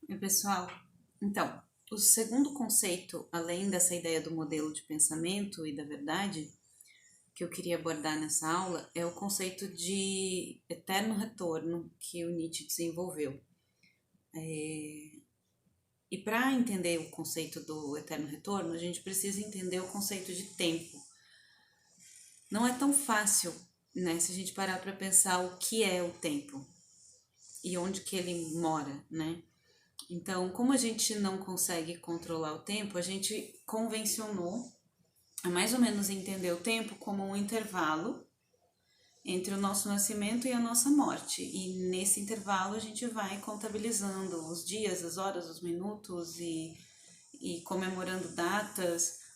E pessoal, então, o segundo conceito, além dessa ideia do modelo de pensamento e da verdade, que eu queria abordar nessa aula, é o conceito de eterno retorno que o Nietzsche desenvolveu. E para entender o conceito do eterno retorno, a gente precisa entender o conceito de tempo. Não é tão fácil, né, se a gente parar para pensar o que é o tempo e onde que ele mora, né? Então, como a gente não consegue controlar o tempo, a gente convencionou a mais ou menos entender o tempo como um intervalo entre o nosso nascimento e a nossa morte. E nesse intervalo a gente vai contabilizando os dias, as horas, os minutos e comemorando datas.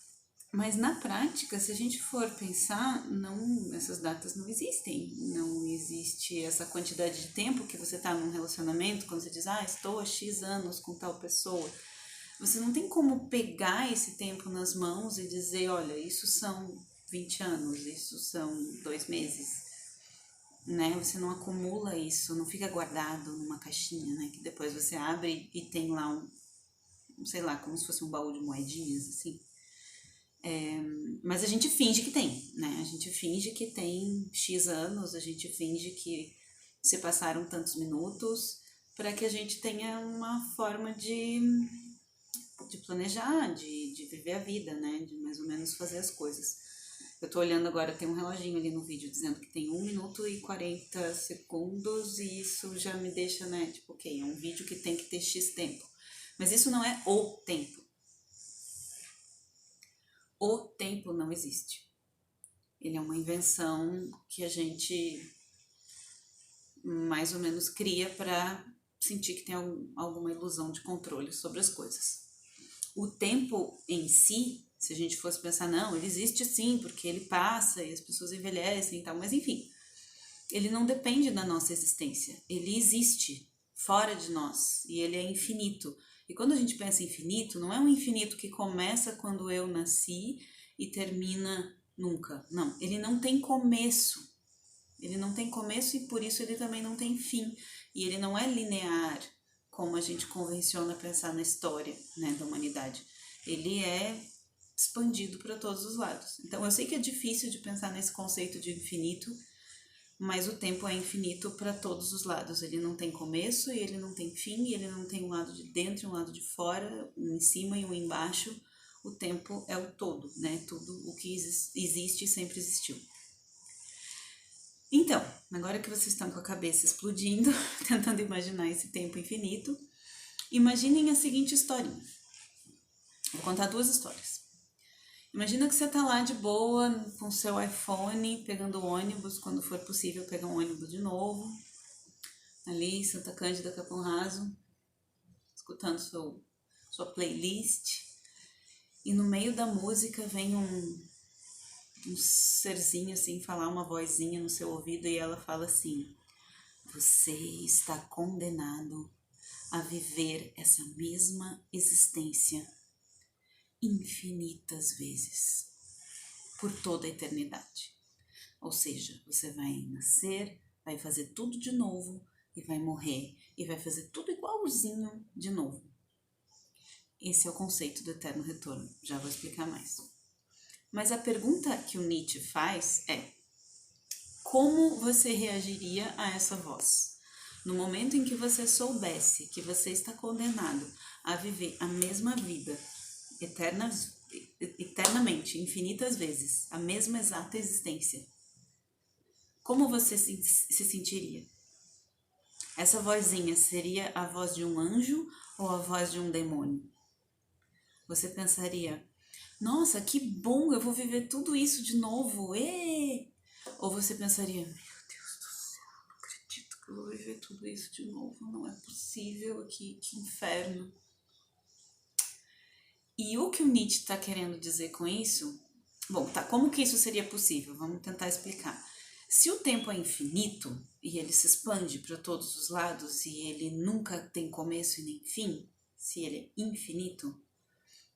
Mas na prática, se a gente for pensar, não, essas datas não existem. Não existe essa quantidade de tempo que você está num relacionamento, quando você diz, estou há X anos com tal pessoa. Você não tem como pegar esse tempo nas mãos e dizer, olha, isso são 20 anos, isso são 2 meses, né? Você não acumula isso, não fica guardado numa caixinha, né? Que depois você abre e tem lá sei lá, como se fosse um baú de moedinhas, assim. Mas a gente finge que tem, né? A gente finge que tem X anos, a gente finge que se passaram tantos minutos para que a gente tenha uma forma de planejar, de viver a vida, né? De mais ou menos fazer as coisas. Eu tô olhando agora, tem um reloginho ali no vídeo dizendo que tem 1 minuto e 40 segundos e isso já me deixa, né? Tipo, ok, é um vídeo que tem que ter X tempo. Mas isso não é o tempo. O tempo não existe. Ele é uma invenção que a gente mais ou menos cria para sentir que tem alguma ilusão de controle sobre as coisas. O tempo em si, se a gente fosse pensar, não, ele existe sim, porque ele passa e as pessoas envelhecem e tal, mas enfim, ele não depende da nossa existência, ele existe fora de nós e ele é infinito. E quando a gente pensa em infinito, não é um infinito que começa quando eu nasci e termina nunca. Não, ele não tem começo. Ele não tem começo e por isso ele também não tem fim. E ele não é linear, como a gente convenciona pensar na história, né, da humanidade. Ele é expandido para todos os lados. Então eu sei que é difícil de pensar nesse conceito de infinito, mas o tempo é infinito para todos os lados. Ele não tem começo e ele não tem fim, e ele não tem um lado de dentro e um lado de fora, um em cima e um embaixo. O tempo é o todo, né? Tudo o que existe sempre existiu. Então, agora que vocês estão com a cabeça explodindo, tentando imaginar esse tempo infinito, imaginem a seguinte historinha. Vou contar 2 histórias. Imagina que você tá lá de boa com seu iPhone, pegando ônibus, quando for possível pegar um ônibus de novo, ali em Santa Cândida, Capão Raso, escutando sua playlist, e no meio da música vem um serzinho assim, falar uma vozinha no seu ouvido e ela fala assim, você está condenado a viver essa mesma existência infinitas vezes, por toda a eternidade. Ou seja, você vai nascer, vai fazer tudo de novo e vai morrer e vai fazer tudo igualzinho de novo. Esse é o conceito do eterno retorno, já vou explicar mais. Mas a pergunta que o Nietzsche faz é: como você reagiria a essa voz? No momento em que você soubesse que você está condenado a viver a mesma vida eternamente, infinitas vezes, a mesma exata existência, como você se sentiria? Essa vozinha seria a voz de um anjo ou a voz de um demônio? Você pensaria, nossa, que bom, eu vou viver tudo isso de novo, ê! Ou você pensaria, meu Deus do céu, não acredito que eu vou viver tudo isso de novo, não é possível, que inferno. E o que o Nietzsche está querendo dizer com isso? Bom, tá, como que isso seria possível? Vamos tentar explicar. Se o tempo é infinito e ele se expande para todos os lados e ele nunca tem começo e nem fim, se ele é infinito,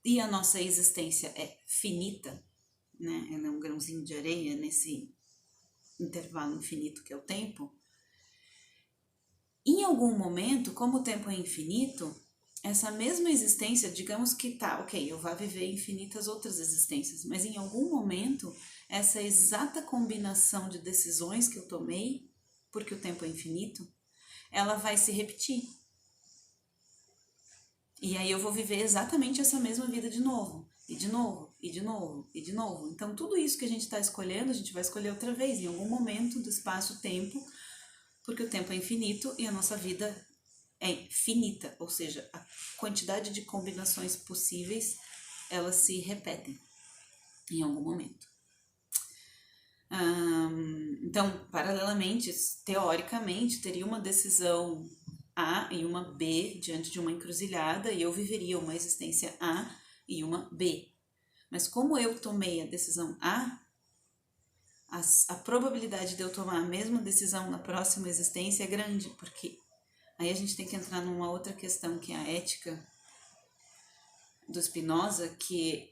e a nossa existência é finita, né? Ela é um grãozinho de areia nesse intervalo infinito que é o tempo. Em algum momento, como o tempo é infinito, essa mesma existência, digamos que tá, ok, eu vá viver infinitas outras existências, mas em algum momento, essa exata combinação de decisões que eu tomei, porque o tempo é infinito, ela vai se repetir. E aí eu vou viver exatamente essa mesma vida de novo, e de novo, e de novo, e de novo. Então tudo isso que a gente está escolhendo, a gente vai escolher outra vez, em algum momento do espaço-tempo, porque o tempo é infinito e a nossa vida é finita, ou seja, a quantidade de combinações possíveis, elas se repetem em algum momento. Então, paralelamente, teoricamente, teria uma decisão A e uma B diante de uma encruzilhada e eu viveria uma existência A e uma B. Mas como eu tomei a decisão A, a probabilidade de eu tomar a mesma decisão na próxima existência é grande, porque aí a gente tem que entrar numa outra questão, que é a ética do Spinoza, que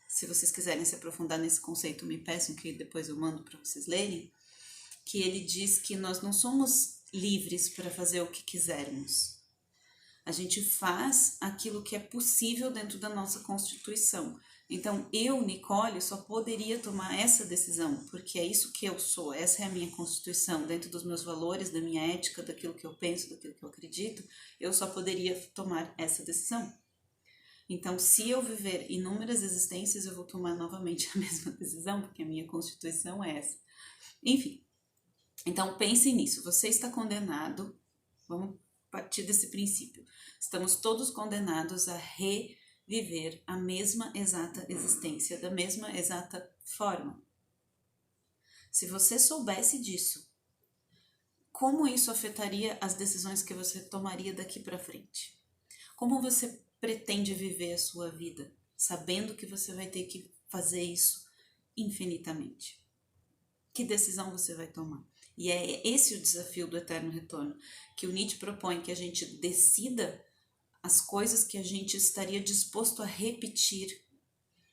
se vocês quiserem se aprofundar nesse conceito, me peçam que depois eu mando para vocês lerem, que ele diz que nós não somos livres para fazer o que quisermos. A gente faz aquilo que é possível dentro da nossa Constituição. Então, eu, Nicole, só poderia tomar essa decisão, porque é isso que eu sou, essa é a minha Constituição, dentro dos meus valores, da minha ética, daquilo que eu penso, daquilo que eu acredito, eu só poderia tomar essa decisão. Então, se eu viver inúmeras existências, eu vou tomar novamente a mesma decisão, porque a minha Constituição é essa. Enfim, então pense nisso, você está condenado, vamos partir desse princípio, estamos todos condenados a reviver a mesma exata existência, da mesma exata forma. Se você soubesse disso, como isso afetaria as decisões que você tomaria daqui para frente? Como você pretende viver a sua vida, sabendo que você vai ter que fazer isso infinitamente? Que decisão você vai tomar? E é esse o desafio do eterno retorno, que o Nietzsche propõe, que a gente decida as coisas que a gente estaria disposto a repetir,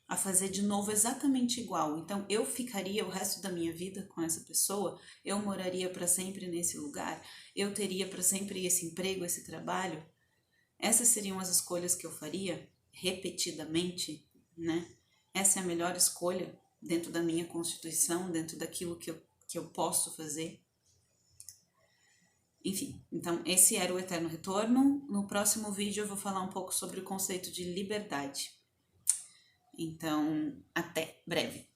a fazer de novo exatamente igual. Então, eu ficaria o resto da minha vida com essa pessoa, eu moraria para sempre nesse lugar, eu teria para sempre esse emprego, esse trabalho. Essas seriam as escolhas que eu faria repetidamente, né? Essa é a melhor escolha dentro da minha Constituição, dentro daquilo que eu posso fazer. Enfim, então esse era o Eterno Retorno. No próximo vídeo eu vou falar um pouco sobre o conceito de liberdade. Então, até breve.